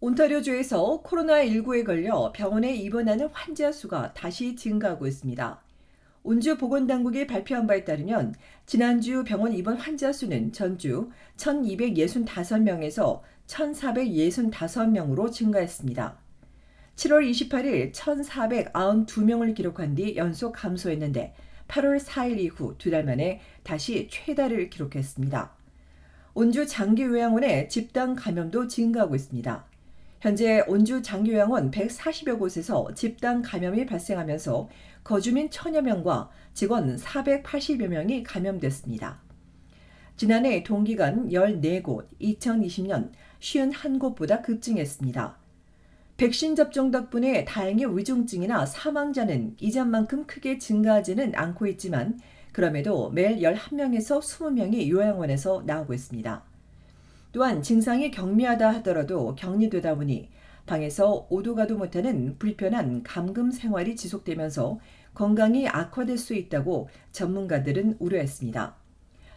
온타리오주에서 코로나19에 걸려 병원에 입원하는 환자 수가 다시 증가하고 있습니다. 온주 보건당국이 발표한 바에 따르면 지난주 병원 입원 환자 수는 전주 1,265명에서 1,465명으로 증가했습니다. 7월 28일 1,492명을 기록한 뒤 연속 감소했는데 8월 4일 이후 두 달 만에 다시 최다를 기록했습니다. 온주 장기요양원의 집단 감염도 증가하고 있습니다. 현재 온주 장기요양원 140여 곳에서 집단 감염이 발생하면서 거주민 1,000여 명과 직원 480여 명이 감염됐습니다. 지난해 동기간 14곳, 2020년 51곳보다 급증했습니다. 백신 접종 덕분에 다행히 위중증이나 사망자는 이전만큼 크게 증가하지는 않고 있지만 그럼에도 매일 11명에서 20명이 요양원에서 나오고 있습니다. 또한 증상이 경미하다 하더라도 격리되다 보니 방에서 오도 가도 못하는 불편한 감금 생활이 지속되면서 건강이 악화될 수 있다고 전문가들은 우려했습니다.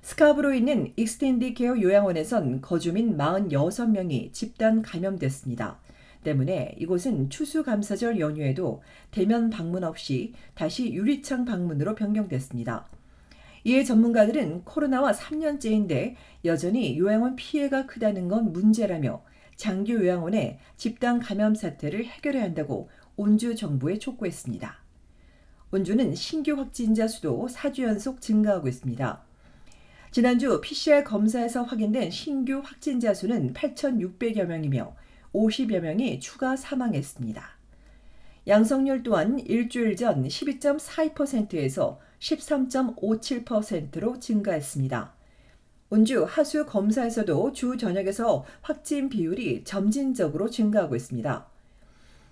스카브로에 있는 익스텐드 케어 요양원에선 거주민 46명이 집단 감염됐습니다. 때문에 이곳은 추수감사절 연휴에도 대면 방문 없이 다시 유리창 방문으로 변경됐습니다. 이에 전문가들은 코로나와 3년째인데 여전히 요양원 피해가 크다는 건 문제라며 장기 요양원의 집단 감염 사태를 해결해야 한다고 온주 정부에 촉구했습니다. 온주는 신규 확진자 수도 4주 연속 증가하고 있습니다. 지난주 PCR 검사에서 확인된 신규 확진자 수는 8,600여 명이며 50여 명이 추가 사망했습니다. 양성률 또한 일주일 전 12.42%에서 13.57%로 증가했습니다. 온주 하수 검사에서도 주 전역에서 확진 비율이 점진적으로 증가하고 있습니다.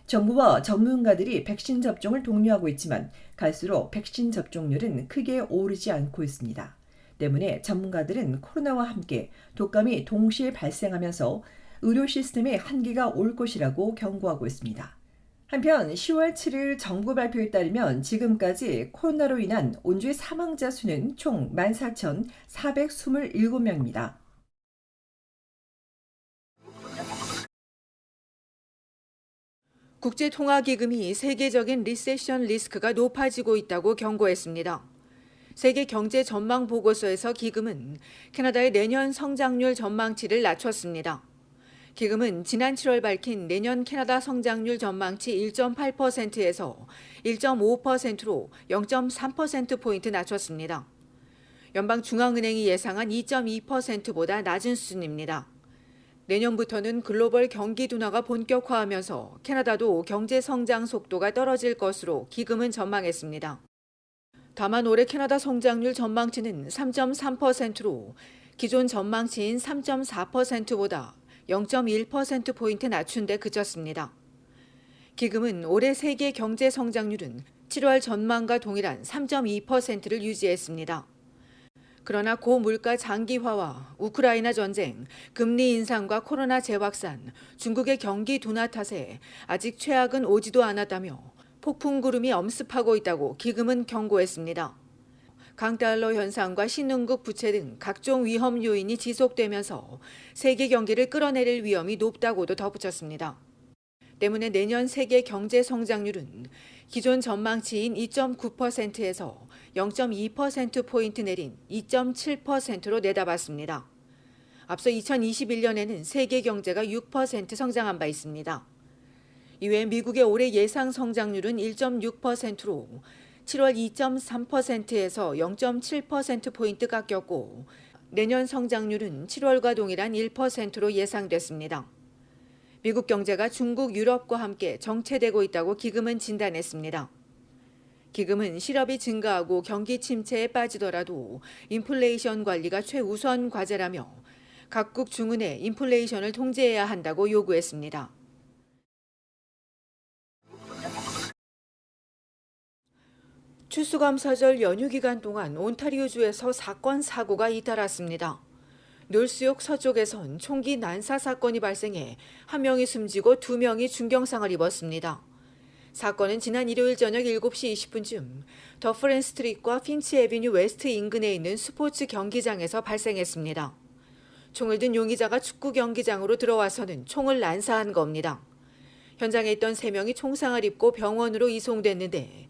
정부와 전문가들이 백신 접종을 독려하고 있지만 갈수록 백신 접종률은 크게 오르지 않고 있습니다. 때문에 전문가들은 코로나와 함께 독감이 동시에 발생하면서 의료 시스템에 한계가 올 것이라고 경고하고 있습니다. 한편 10월 7일 정부 발표에 따르면 지금까지 코로나로 인한 온주의 사망자 수는 총 14,427명입니다. 국제통화기금이 세계적인 리세션 리스크가 높아지고 있다고 경고했습니다. 세계 경제 전망 보고서에서 기금은 캐나다의 내년 성장률 전망치를 낮췄습니다. 기금은 지난 7월 밝힌 내년 캐나다 성장률 전망치 1.8%에서 1.5%로 0.3%포인트 낮췄습니다. 연방중앙은행이 예상한 2.2%보다 낮은 수준입니다. 내년부터는 글로벌 경기 둔화가 본격화하면서 캐나다도 경제 성장 속도가 떨어질 것으로 기금은 전망했습니다. 다만 올해 캐나다 성장률 전망치는 3.3%로 기존 전망치인 3.4%보다 0.1%포인트 낮춘 데 그쳤습니다. 기금은 올해 세계 경제 성장률은 7월 전망과 동일한 3.2%를 유지했습니다. 그러나 고물가 장기화와 우크라이나 전쟁, 금리 인상과 코로나 재확산, 중국의 경기 둔화 탓에 아직 최악은 오지도 않았다며 폭풍 구름이 엄습하고 있다고 기금은 경고했습니다. 강달러 현상과 신흥국 부채 등 각종 위험 요인이 지속되면서 세계 경기를 끌어내릴 위험이 높다고도 덧붙였습니다. 때문에 내년 세계 경제 성장률은 기존 전망치인 2.9%에서 0.2%포인트 내린 2.7%로 내다봤습니다. 앞서 2021년에는 세계 경제가 6% 성장한 바 있습니다. 이외 미국의 올해 예상 성장률은 1.6%로 7월 2.3%에서 0.7%포인트 깎였고 내년 성장률은 7월과 동일한 1%로 예상됐습니다. 미국 경제가 중국, 유럽과 함께 정체되고 있다고 기금은 진단했습니다. 기금은 실업이 증가하고 경기 침체에 빠지더라도 인플레이션 관리가 최우선 과제라며 각국 중은에 인플레이션을 통제해야 한다고 요구했습니다. 추수감사절 연휴 기간 동안 온타리오주에서 사건 사고가 잇따랐습니다. 놀수욕 서쪽에선 총기 난사 사건이 발생해 한 명이 숨지고 두 명이 중경상을 입었습니다. 사건은 지난 일요일 저녁 7시 20분쯤 더프렌 스트리트과 핀치 애비뉴 웨스트 인근에 있는 스포츠 경기장에서 발생했습니다. 총을 든 용의자가 축구 경기장으로 들어와서는 총을 난사한 겁니다. 현장에 있던 3명이 총상을 입고 병원으로 이송됐는데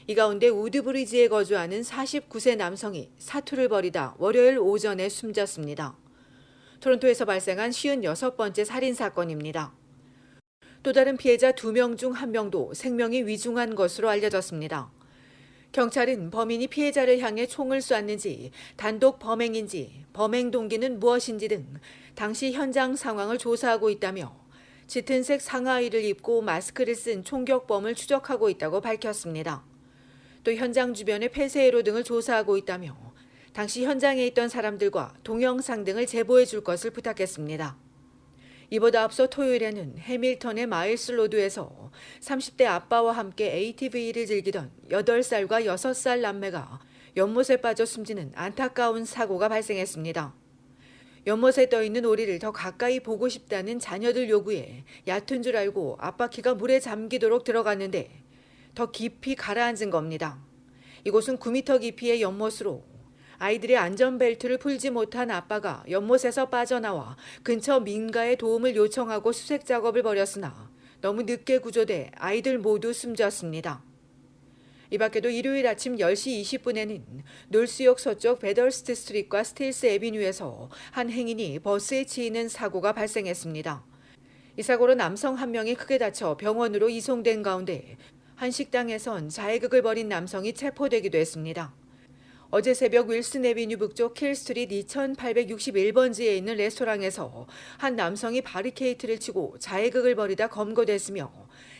이 가운데 우드브리지에 거주하는 49세 남성이 사투를 벌이다 월요일 오전에 숨졌습니다. 토론토에서 발생한 56번째 살인사건입니다. 또 다른 피해자 2명 중 1명도 생명이 위중한 것으로 알려졌습니다. 경찰은 범인이 피해자를 향해 총을 쐈는지, 단독 범행인지, 범행 동기는 무엇인지 등 당시 현장 상황을 조사하고 있다며 짙은색 상하의를 입고 마스크를 쓴 총격범을 추적하고 있다고 밝혔습니다. 또 현장 주변의 폐쇄회로 등을 조사하고 있다며 당시 현장에 있던 사람들과 동영상 등을 제보해 줄 것을 부탁했습니다. 이보다 앞서 토요일에는 해밀턴의 마일스 로드에서 30대 아빠와 함께 ATV를 즐기던 8살과 6살 남매가 연못에 빠져 숨지는 안타까운 사고가 발생했습니다. 연못에 떠있는 오리를 더 가까이 보고 싶다는 자녀들 요구에 얕은 줄 알고 앞바퀴가 물에 잠기도록 들어갔는데 더 깊이 가라앉은 겁니다. 이곳은 9m 깊이의 연못으로 아이들의 안전벨트를 풀지 못한 아빠가 연못에서 빠져나와 근처 민가에 도움을 요청하고 수색 작업을 벌였으나 너무 늦게 구조돼 아이들 모두 숨졌습니다. 이 밖에도 일요일 아침 10시 20분에는 놀스역 서쪽 베덜스트 스트리트과 스틸스 애비뉴에서 한 행인이 버스에 치이는 사고가 발생했습니다. 이 사고로 남성 1명이 크게 다쳐 병원으로 이송된 가운데 한 식당에선 자해극을 벌인 남성이 체포되기도 했습니다. 어제 새벽 윌슨 애비뉴 북쪽 킬 스트리트 2861번지에 있는 레스토랑에서 한 남성이 바리케이트를 치고 자해극을 벌이다 검거됐으며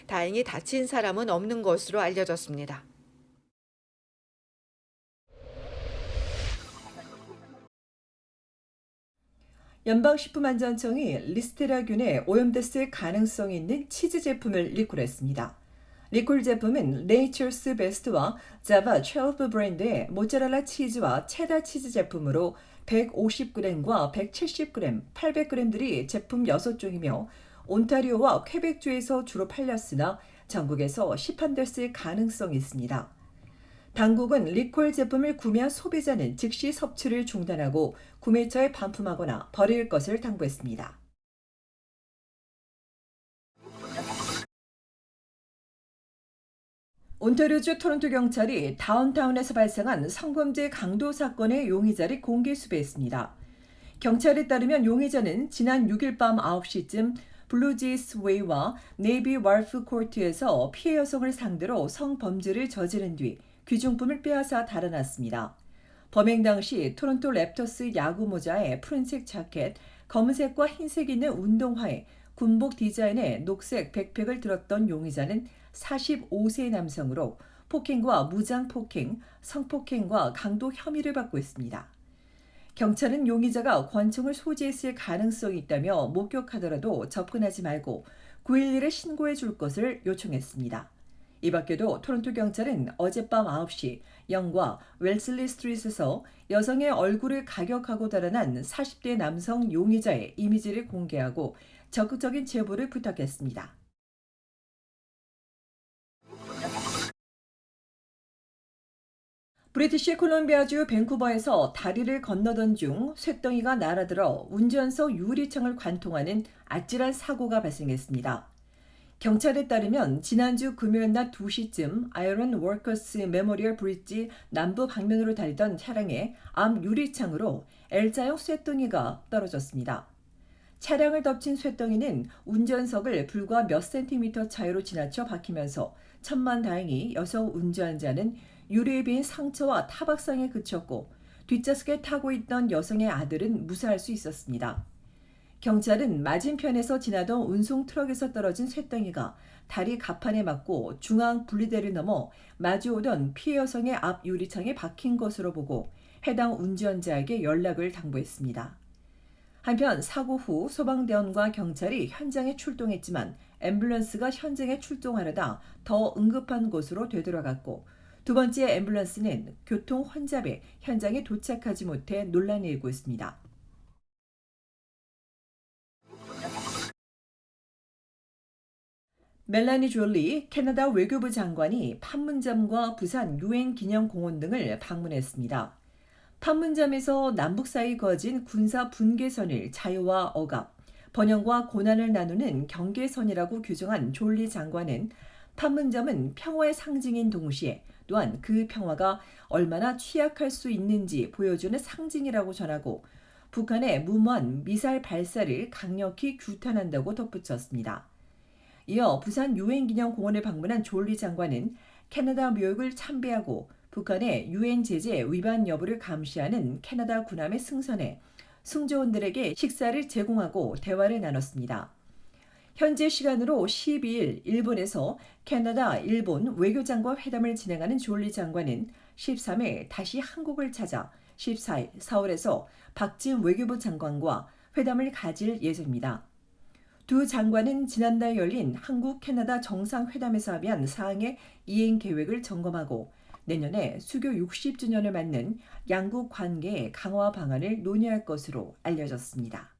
다행히 다친 사람은 없는 것으로 알려졌습니다. 연방식품안전청이 리스테라균에 오염됐을 가능성이 있는 치즈 제품을 리콜했습니다. 리콜 제품은 네이처스 베스트와 자바 12 브랜드의 모짜렐라 치즈와 체다 치즈 제품으로 150g과 170g, 800g들이 제품 6종이며 온타리오와 퀘벡주에서 주로 팔렸으나 전국에서 시판됐을 가능성이 있습니다. 당국은 리콜 제품을 구매한 소비자는 즉시 섭취를 중단하고 구매처에 반품하거나 버릴 것을 당부했습니다. 온타리오주 토론토 경찰이 다운타운에서 발생한 성범죄 강도 사건의 용의자를 공개 수배했습니다. 경찰에 따르면 용의자는 지난 6일 밤 9시쯤 블루지스 웨이와 네이비 왈프 코트에서 피해 여성을 상대로 성범죄를 저지른 뒤 귀중품을 빼앗아 달아났습니다. 범행 당시 토론토 랩터스 야구 모자에 푸른색 자켓, 검은색과 흰색이 있는 운동화에 군복 디자인의 녹색 백팩을 들었던 용의자는 45세 남성으로 폭행과 무장폭행, 성폭행과 강도 혐의를 받고 있습니다. 경찰은 용의자가 권총을 소지했을 가능성이 있다며 목격하더라도 접근하지 말고 911에 신고해 줄 것을 요청했습니다. 이 밖에도 토론토 경찰은 어젯밤 9시 영과 웰슬리 스트리트에서 여성의 얼굴을 가격하고 달아난 40대 남성 용의자의 이미지를 공개하고 적극적인 제보를 부탁했습니다. 브리티시 콜롬비아주 밴쿠버에서 다리를 건너던 중 쇳덩이가 날아들어 운전석 유리창을 관통하는 아찔한 사고가 발생했습니다. 경찰에 따르면 지난주 금요일 낮 2시쯤 아이런 워커스 메모리얼 브릿지 남부 방면으로 달리던 차량의 앞 유리창으로 L자형 쇳덩이가 떨어졌습니다. 차량을 덮친 쇳덩이는 운전석을 불과 몇 센티미터 차이로 지나쳐 박히면서 천만다행히 여성 운전자는 유리에 베인 상처와 타박상에 그쳤고 뒷좌석에 타고 있던 여성의 아들은 무사할 수 있었습니다. 경찰은 맞은편에서 지나던 운송 트럭에서 떨어진 쇳덩이가 다리 가판에 맞고 중앙 분리대를 넘어 마주오던 피해 여성의 앞 유리창에 박힌 것으로 보고 해당 운전자에게 연락을 당부했습니다. 한편 사고 후 소방대원과 경찰이 현장에 출동했지만 앰뷸런스가 현장에 출동하려다 더 응급한 곳으로 되돌아갔고 두 번째 앰뷸런스는 교통 혼잡에 현장에 도착하지 못해 논란이 일고 있습니다. 멜라니 졸리 캐나다 외교부 장관이 판문점과 부산 유엔기념공원 등을 방문했습니다. 판문점에서 남북 사이 거진 군사 분계선을 자유와 억압, 번영과 고난을 나누는 경계선이라고 규정한 졸리 장관은 판문점은 평화의 상징인 동시에 또한 그 평화가 얼마나 취약할 수 있는지 보여주는 상징이라고 전하고 북한의 무모한 미사일 발사를 강력히 규탄한다고 덧붙였습니다. 이어 부산 유엔기념공원을 방문한 졸리 장관은 캐나다 묘역을 참배하고 북한의 유엔 제재 위반 여부를 감시하는 캐나다 군함의 승선에 승조원들에게 식사를 제공하고 대화를 나눴습니다. 현지 시간으로 12일 일본에서 캐나다, 일본 외교장과 회담을 진행하는 졸리 장관은 13일 다시 한국을 찾아 14일 서울에서 박진 외교부 장관과 회담을 가질 예정입니다. 두 장관은 지난달 열린 한국 캐나다 정상회담에서 합의한 사항의 이행 계획을 점검하고 내년에 수교 60주년을 맞는 양국 관계의 강화 방안을 논의할 것으로 알려졌습니다.